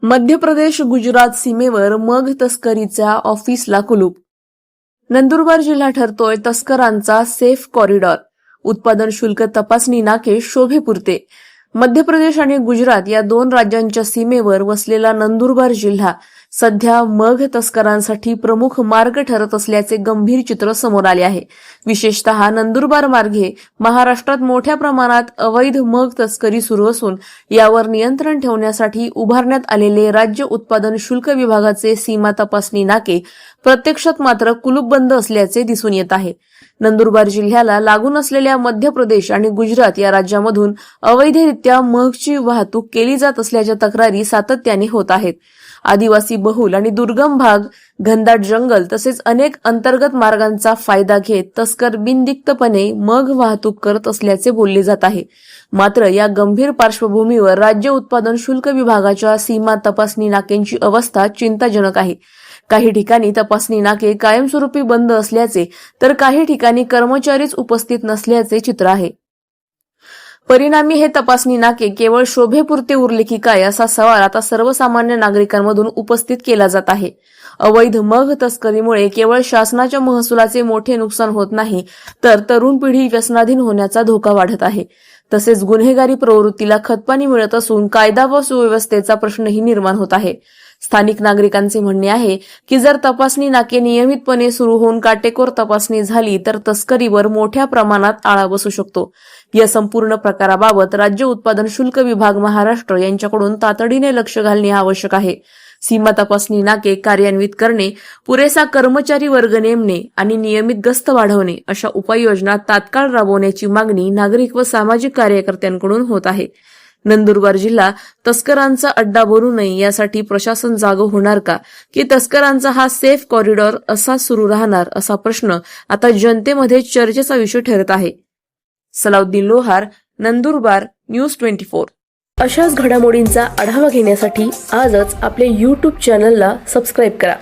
मध्य प्रदेश गुजरात सीमेवर मग तस्करीच्या ऑफिसला कुलूप. नंदुरबार जिल्हा ठरतोय तस्करांचा सेफ कॉरिडॉर. उत्पादन शुल्क तपासणी नाके शोभेपुरते. मध्य प्रदेश आणि गुजरात या दोन राज्यांच्या सीमेवर वसलेला नंदुरबार जिल्हा सध्या मग तस्करांसाठी प्रमुख मार्ग ठरत असल्याचे गंभीर चित्र समोर आले आहे. विशेषतः नंदुरबार मार्गे महाराष्ट्रात मोठ्या प्रमाणात अवैध मग तस्करी सुरू असून यावर नियंत्रण ठेवण्यासाठी उभारण्यात आलेले राज्य उत्पादन शुल्क विभागाचे सीमा तपासणी नाके प्रत्यक्षात मात्र कुलूपबंद असल्याचे दिसून येत आहे. नंदुरबार जिल्ह्याला लागून असलेल्या मध्य प्रदेश आणि गुजरात या राज्यामधून अवैधरित्या मगची वाहतूक केली जात असल्याच्या तक्रारी सातत्याने होत आहेत. आदिवासी बहुल आणि दुर्गम भाग, घनदाट जंगल तसेच अनेक अंतर्गत मार्गांचा फायदा घेत तस्कर बिनदिक्तपणे मग वाहतूक करत असल्याचे बोलले जात आहे. मात्र या गंभीर पार्श्वभूमीवर राज्य उत्पादन शुल्क विभागाच्या सीमा तपासणी नाक्यांची अवस्था चिंताजनक आहे. काही ठिकाणी तपासणी नाके कायमस्वरूपी बंद असल्याचे तर काही ठिकाणी कर्मचारीच उपस्थित नसल्याचे चित्र आहे. परिणामी हे तपासणी नाके केवळ शोभेपुरते उरले की काय असा सवाल आता सर्वसामान्य नागरिकांमधून उपस्थित केला जात आहे. अवैध मग तस्करीमुळे केवळ शासनाच्या महसुलाचे मोठे नुकसान होत नाही तर तरुण पिढी व्यसनाधीन होण्याचा धोका वाढत आहे. तसेच गुन्हेगारी प्रवृत्तीला खतपाणी मिळत असून कायदा व सुव्यवस्थेचा प्रश्नही निर्माण होत आहे. स्थानिक नागरिकांचे म्हणणे आहे की जर तपासणी नाके नियमितपणे सुरू होऊन काटेकोर तपासणी झाली तर तस्करीवर मोठ्या प्रमाणात आळा बसू शकतो. या संपूर्ण प्रकाराबाबत राज्य उत्पादन शुल्क विभाग महाराष्ट्र यांच्याकडून तातडीने लक्ष घालणे आवश्यक आहे. सीमा तपासणी नाके कार्यान्वित करणे, पुरेसा कर्मचारी वर्ग नेमणे आणि नियमित गस्त वाढवणे अशा उपाययोजना तात्काळ राबवण्याची मागणी नागरिक व सामाजिक कार्यकर्त्यांकडून होत आहे. नंदुरबार जिल्हा तस्करांचा अड्डा बनू नये यासाठी प्रशासन जागं होणार का, की तस्करांचा हा सेफ कॉरिडॉर असा सुरू राहणार असा प्रश्न आता जनतेमध्ये चर्चेचा विषय ठरत आहे. सलाउद्दीन लोहार, नंदुरबार, न्यूज 24. अशाच घडामोडींचा आढावा घेण्यासाठी आजच आपल्या YouTube चॅनलला सबस्क्राईब करा.